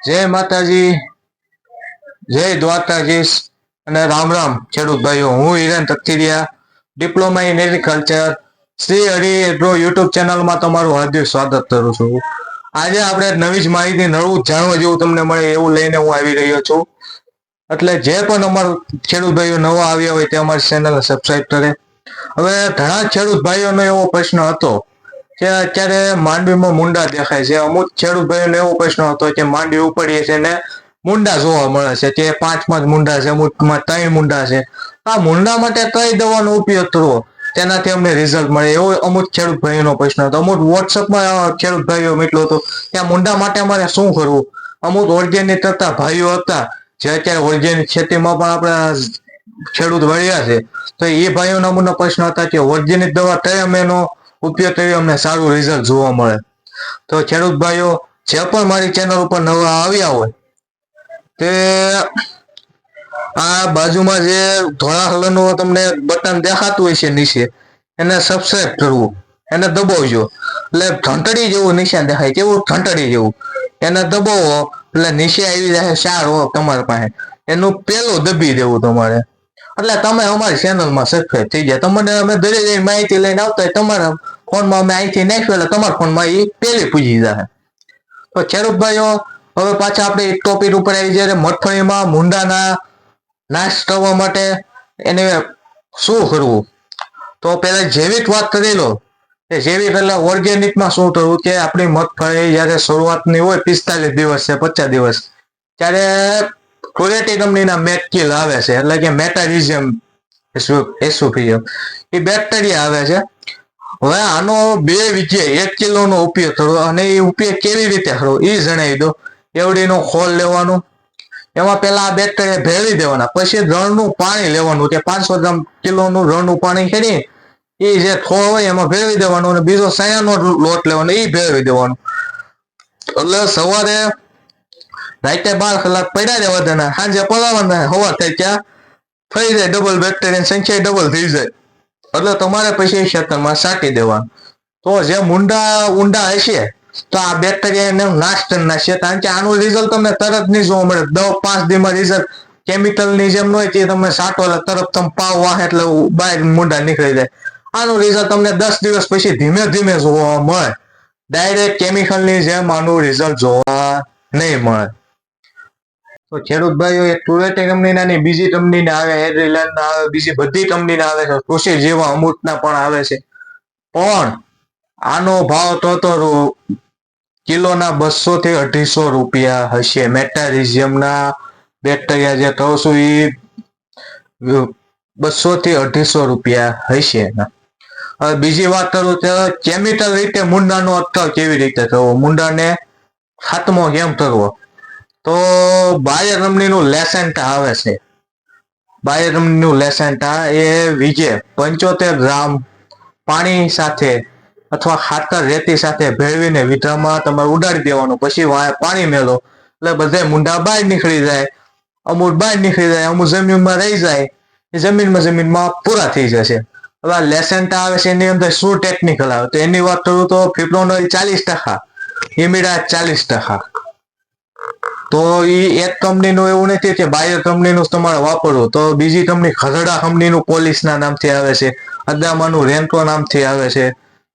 જય માતાજી, જય દ્વારકાધીશ અને રામ રામ ખેડૂત ભાઈઓ. હું Hiren Takthiriya, diploma in agriculture, Shri Hari agro YouTube ચેનલમાં તમારું હાર્દિક સ્વાગત કરું છું. આજે આપણે નવી જ માહિતી, નવું જાણવા જેવું તમને મળે એવું લઈને હું આવી રહ્યો છું. એટલે જે પણ અમારું ખેડૂત ભાઈઓ નવા આવ્યા હોય તે અમારી ચેનલને સબસ્ક્રાઈબ કરે. હવે ઘણા ખેડૂત ભાઈઓનો એવો પ્રશ્ન હતો કે અત્યારે માંડવીમાં મુંડા દેખાય છે. અમુક ખેડૂત ભાઈઓને એવો પ્રશ્ન હતો કે માંડવી ઉપડીએ છે ને મુંડા જોવા મળે છે કે 5 મુંડા છે, અમુકમાં 3 મુંડા છે. આ મુંડા માટે કઈ દવાનો ઉપયોગ કરવો તેનાથી અમને રિઝલ્ટ મળે એવો અમુક ખેડૂત ભાઈઓનો પ્રશ્ન હતો. અમુક વોટ્સઅપમાં ખેડૂત ભાઈઓ મોકલ્યો હતો કે આ મુંડા માટે અમારે શું કરવું. અમુક ઓર્ગેનિક કરતા ભાઈઓ હતા જે અત્યારે ઓર્ગેનિક ખેતીમાં પણ આપણા ખેડૂત વળ્યા છે, તો એ ભાઈઓના અમુકના પ્રશ્ન હતા કે ઓર્ગેનિક દવા કઈ અમે એનો ઉપયોગ કરી અમને સારું રિઝલ્ટ જોવા મળે. તો ખેડૂત ભાઈઓ જે પણ મારી ચેનલ ઉપર નવા આવ્યા હોય તે આ બાજુમાં જે ધોળા કલરનું તમને બટન દેખાતું હોય છે નીચે, એને સબસ્ક્રાઇબ કરવું, એને દબાવજો એટલે ઘંટડી જેવું નિશાન દેખાય, કેવું ઘંટડી જેવું, એને દબાવો એટલે નીચે આવી જાય 4 તમારી પાસે, એનું પેલું દબી દેવું તમારે, એટલે તમે અમારી ચેનલમાં સબસ્ક્રાઇબ થઈ જાય. તમને અમે દરેક માહિતી લઈને આવતા હોય તમારા ફોનમાં અમે અહીંથી નાખ્યું એટલે તમારા ફોનમાં એ પેલી પૂજી જાય. તો ખેડૂત ભાઈઓ, હવે પાછા આપણે એક ટોપિક ઉપર આવી જાય. મગફળીમાં મુંડાના નાશ કરવા માટે એને શું કરવું. તો પેલા જૈવિક વાત કરી લો. જૈવિક એટલે ઓર્ગેનિકમાં શું કરવું કે આપણી મગફળી જયારે શરૂઆતની હોય 45 દિવસ છે, 50 દિવસ, ત્યારે ક્વોલિટી કંપનીના મેટકિલ આવે છે, એટલે કે મેટારિઝિયમ એસોફિયમ, એ બેક્ટેરિયા આવે છે. હવે આનો 2 વીઘે 1 કિલોનો ઉપયોગ કરવો, અને એ ઉપયોગ કેવી રીતે કરવો એ જણાવી દો. એવડીનો ખોલ લેવાનું, એમાં પેલા આ બેક્ટેરિયા ભેળવી દેવાના, પછી રણનું પાણી લેવાનું કે 500 ગ્રામ કિલોનું રણનું પાણી ખેડી એ જે ખોળ હોય એમાં ભેળવી દેવાનું, અને બીજો સયાનો લોટ લેવાનો એ ભેળવી દેવાનો. એટલે સવારે રાતે 12 કલાક પડ્યા રહેવા દેવાના, સાંજે પલાળવાના, સવાર થાય ત્યાં થઈ જાય ડબલ, બેક્ટેરિયાની સંખ્યા ડબલ થઈ જાય. એટલે તમારે પછી ખેતરમાં છાંટી દેવાનું. તો જે મુંડા ઊંડા હશે તો આ બેક્ટેરિયા એને નાશ કરી નાખશે, કારણ કે આનું રિઝલ્ટ તમને તરત નહીં જોવા મળે. 10-5 દિવસમાં રિઝલ્ટ કેમિકલની જેમ ન હોય કે તમે છાંટો એટલે તરત તમે પાવ વાહે એટલે બહાર મુંડા નીકળી જાય. આનું રિઝલ્ટ તમને 10 દિવસ પછી ધીમે ધીમે જોવા મળે. ડાયરેક્ટ કેમિકલની જેમ આનું રિઝલ્ટ જોવા નહીં મળે. તો ખેડૂત ભાઈઓ, એક ટુરેટી કંપનીના બીજી કંપનીના આવે, એગ્રીલેન્ડના આવે, બીજી બધી કંપનીના આવે છે, કૃષિ જેવા અમૂર્તના પણ આવે છે. પણ આનો ભાવ તો કિલોના 200 થી 250 રૂપિયા હશે. મેટારિઝિયમના બેક્ટેરિયા જે કહું છું એ 200 થી 250 રૂપિયા હશે. હવે બીજી વાત કરું તો કેમિકલ રીતે મુંડાનો અટકાવ કેવી રીતે કરવો, મુંડાને ખાતમો કેમ કરવો. તો બાયર કંપનીનું લેસેન્ટા આવે છે. બાયર કંપનીનું લેસેન્ટા એ વીઘે 75 ગ્રામ પાણી સાથે અથવા ખાતર રેતી સાથે ભેળવીને વીઘામાં તમારે ઉડાડી દેવાનું, પછી પાણી મેલો એટલે બધે મુંડા બહાર નીકળી જાય. અમુક બહાર નીકળી જાય, અમુક જમીનમાં રહી જાય, જમીનમાં પૂરા થઈ જશે. હવે લેસેન્ટા આવે છે, એની અંદર શું ટેકનિકલ આવે તો એની વાત કરું તો ફિપ્રોનોલ 40%, ઇમિડા 40%. તો એ એક કંપનીનું એવું નથી કે બાયર કંપનીનું તમારે વાપરવું. તો બીજી કંપની ખરડા કંપનીનું પોલિસના નામથી આવે છે, અદામાનું રેન્કો નામથી આવે છે.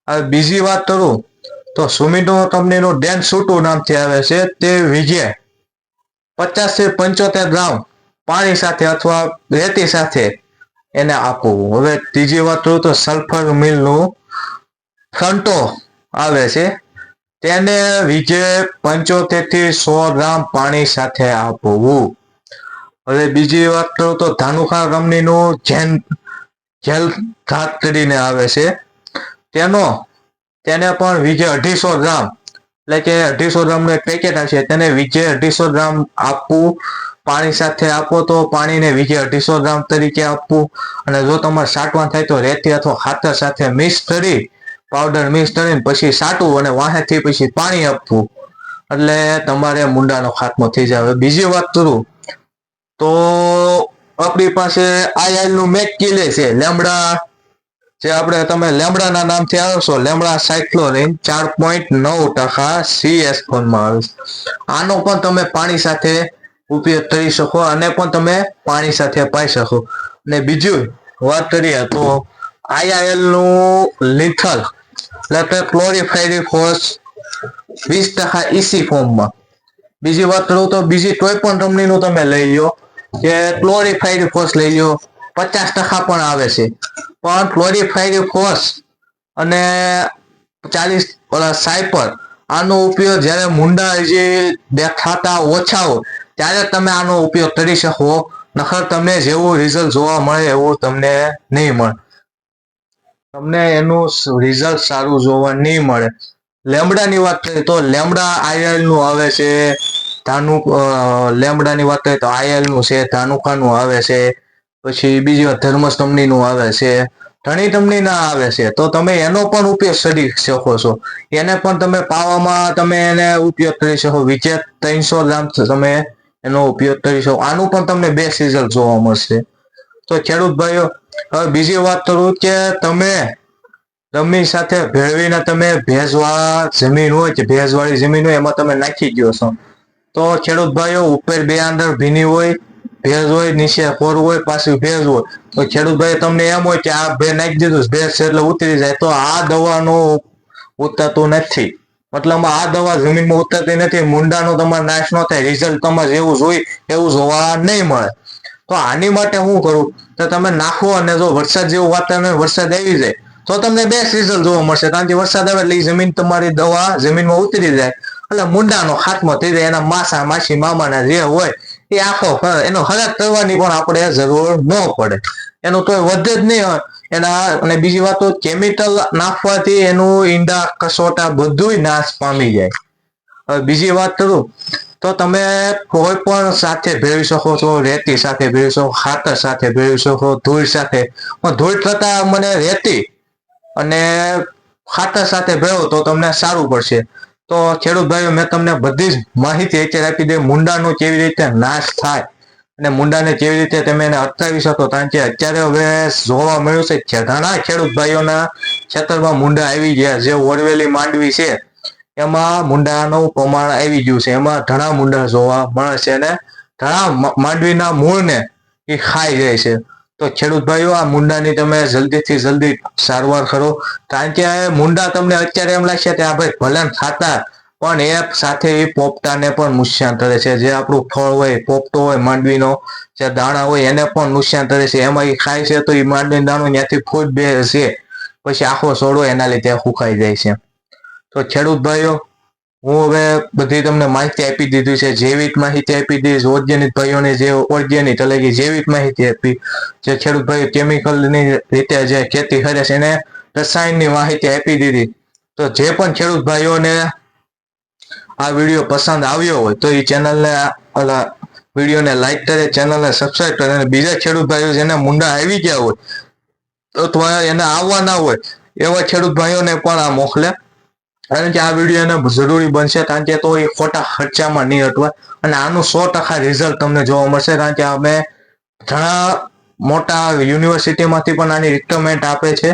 હવે બીજી વાત કરું તો સુમિટો કંપનીનું ડેનસુટુ નામથી આવે છે. તે વીઘે 50 થી 75 ગ્રામ પાણી સાથે અથવા રેતી સાથે એને આપવું. હવે ત્રીજી વાત કરું તો સલ્ફર મિલનું ફ્રન્ટો આવે છે, તેને વીઘે 75 થી 100 ગ્રામ પાણી સાથે આપવું. હવે બીજી વાત કરું તો ધાનુખા કંપનીનું જેલ ઘાત કરીને આવે છે, તેને પણ વીઘે 250 ગ્રામ, એટલે કે 250 ગ્રામનું એક પેકેટ આવશે, તેને વીઘે 250 ગ્રામ આપવું. પાણી સાથે આપો તો પાણીને વીઘે 250 ગ્રામ તરીકે આપવું. અને જો તમારે છાંટવાનું થાય તો રેતી અથવા ખાતર સાથે મિક્સ કરી, પાવડર મિક્સ કરીને પછી છાંટવું અને વાહેથી પછી પાણી આપવું, એટલે તમારે મુંડાનો ખાત્મો થઈ જાય. હવે બીજી વાત કરું તો આપણી પાસે આઈએલનું મેક કિલે છે, લેમડા જે આપણે તમે લેમડાના નામથી આવશો, લેમડા સાયક્લોરિન 4.9% CS ફોર્મમાં આવે છે. આનો પણ તમે પાણી સાથે ઉપયોગ કરી શકો અને પણ તમે પાણી સાથે પાઈ શકો. અને બીજું વાત કરીએ તો IIL નું લિથલ એટલે ક્લોરીફાયરિફોસ 20% EC ફોર્મમાં. બીજી વાત કરું તો બીજી કોઈ પણ કંપનીનું તમે લઈ લો કે ક્લોરીફાયરિફોસ લઈ લો, 50% પણ આવે છે. પણ ક્લોરીફાયરિફોસ અને 40 સાયપર આનો ઉપયોગ જ્યારે મુંડા જે દેખાતા ઓછા હોય ત્યારે તમે આનો ઉપયોગ કરી શકો, નકર તમને જેવું રિઝલ્ટ જોવા મળે એવું તમને નહીં મળે. તમને એનું રિઝલ્ટ સારું જોવા નહીં મળે. લેમડાની વાત કરીએ તો લેમડા IIL નું આવે છે, લેમડાની વાત કરીએ તો IIL નું છે, ધાનુકાનું આવે છે, પછી બીજી વાત ધર્મસ કંપનીનું આવે છે, ઘણી કંપનીના આવે છે. તો તમે એનો પણ ઉપયોગ કરી શકો છો. એને પણ તમે પાવામાં તમે એને ઉપયોગ કરી શકો. વિજેત 300 ગ્રામ તમે એનો ઉપયોગ કરી શકો. આનું પણ તમને બેસ્ટ રિઝલ્ટ જોવા મળશે. તો ખેડૂત ભાઈઓ, હવે બીજી વાત કરું કે તમે જમીન સાથે ભેળવીને તમે ભેજવાળા જમીન હોય કે ભેજવાળી જમીન હોય એમાં તમે નાખી દો છો, તો ખેડૂત ભાઈઓ ઉપર બે અંદર ભીની હોય, ભેજ હોય, નીચે કોરું હોય, પાછું ભેજ હોય, તો ખેડૂત ભાઈ તમને એમ હોય કે આ ભેજ નાખી દીધું, ભેજ છે એટલે ઉતરી જાય, તો આ દવાનું ઉતરતું નથી. મતલબ આ દવા જમીનમાં ઉતરતી નથી, મુંડાનો તમારે નાશ ન થાય, રિઝલ્ટ તમારે જેવું જોઈ એવું જોવા નહીં મળે. તો આની માટે શું કરું તો તમે નાખો અને જો વરસાદ જેવું વાતાવરણ, વરસાદ આવી જાય તો તમને બેસ્ટ રિઝલ્ટ જોવા મળશે. કારણ કે વરસાદ આવે એટલે જમીન તમારી દવા જમીનમાં ઉતરી જાય એટલે મુંડાનો ખાત્મો થઈ જાય. એના માસા માસી મામાના જે હોય એ આખો એનો હરક કરવાની પણ આપણે જરૂર ન પડે, એનું તો વધે જ નહીં હોય એના. અને બીજી વાત તો કેમિકલ નાખવાથી એનું ઈંડા કસોટા બધું નાશ પામી જાય. હવે બીજી વાત કરું તો તમે કોઈ પણ સાથે ભેળવી શકો છો, રેતી સાથે ભેળવી શકો, ખાતર સાથે ભેળવી શકો, ધૂળ સાથે. પણ ધૂળ કરતા મને રેતી અને ખાતર સાથે ભેળવો તો તમને સારું પડશે. તો ખેડૂત ભાઈઓ, મેં તમને બધી જ માહિતી અત્યારે આપી દે મુંડાનો કેવી રીતે નાશ થાય અને મુંડાને કેવી રીતે તમે એને અટકાવી શકો. કારણ કે અત્યારે હવે જોવા મળ્યું છે કે ઘણા ખેડૂત ભાઈઓના ખેતરમાં મુંડા આવી ગયા. જે ઓરવેલી માંડવી છે એમાં મુંડાનું પ્રમાણ આવી ગયું છે, એમાં ઘણા મુંડા જોવા મળે છે અને ઘણા માંડવીના મૂળને એ ખાઈ જાય છે. તો ખેડૂત ભાઈઓ, આ મુંડાની તમે જલ્દીથી જલ્દી સારવાર કરો. કારણ કે મુંડા તમને અત્યારે એમ લાગશે કે આ ભાઈ ભલે ખાતા, પણ એ સાથે એ પોપટાને પણ નુકસાન કરે છે. જે આપણું ફળ હોય, પોપટો હોય, માંડવીનો જે દાણા હોય એને પણ નુકસાન કરે છે. એમાં એ ખાય છે તો એ માંડવીનો દાણો ત્યાંથી ફૂટ બે છે, પછી આખો છોડો એના લીધે સુકાઈ જાય છે. તો ખેડૂત ભાઈઓ, હું હવે બધી તમને માહિતી આપી દીધી છે, જૈવિક માહિતી આપી દીધી, ઓર્ગેનિક ભાઈઓને જે ઓર્ગેનિક એટલે કે જૈવિક માહિતી આપી. જે ખેડૂત ભાઈઓ કેમિકલની રીતે જે ખેતી કરે છે એને રસાયણની માહિતી આપી દીધી. તો જે પણ ખેડૂત ભાઈઓને આ વિડીયો પસંદ આવ્યો હોય તો એ ચેનલને વિડીયોને લાઈક કરે, ચેનલને સબસ્ક્રાઈબ કરે અને બીજા ખેડૂત ભાઈઓ જેને મુંડા આવી ગયા હોય અથવા એને આવવાના હોય એવા ખેડૂત ભાઈઓને પણ આ મોકલે. કારણ કે આ વિડીયો એને જરૂરી બનશે, કારણ કે તો એ ખોટા ખર્ચામાં નહીં અટવાય અને આનું 100% રિઝલ્ટ તમને જોવા મળશે. કારણ કે અમે ઘણા મોટા યુનિવર્સિટીમાંથી પણ આની રિકમેન્ડ આપે છે.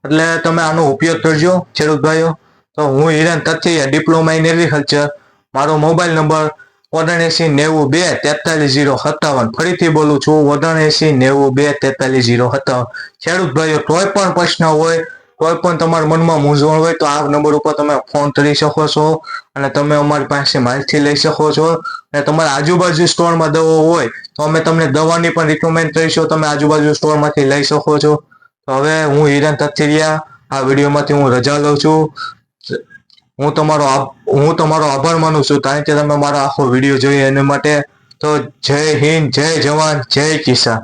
એટલે તમે આનો ઉપયોગ કરજો ખેડૂત ભાઈઓ. તો હું હિરેન તથિયા, ડિપ્લોમા ઇન એગ્રીકલ્ચર, મારો મોબાઈલ નંબર 7990234057. ફરીથી બોલું છું, 7990234057. ખેડૂત ભાઈઓ, કોઈ પણ પ્રશ્ન હોય, કોઈ પણ તમારા મનમાં મૂંઝવણ હોય તો આ નંબર ઉપર તમે ફોન કરી શકો છો અને તમે અમારી પાસે માહિતી લઈ શકો છો. અને તમારા આજુબાજુ સ્ટોરમાં દવાઓ હોય તો અમે તમને દવાની પણ રિકમેન્ડ કરીશું, તમે આજુબાજુ સ્ટોરમાંથી લઈ શકો છો. તો હવે હું હિરેન તથિયા આ વિડીયોમાંથી હું રજા લઉં છું. હું તમારો આભાર માનું છું, કારણ કે તમે મારો આખો વિડીયો જોયો એના માટે. તો જય હિન્દ, જય જવાન, જય કિસાન.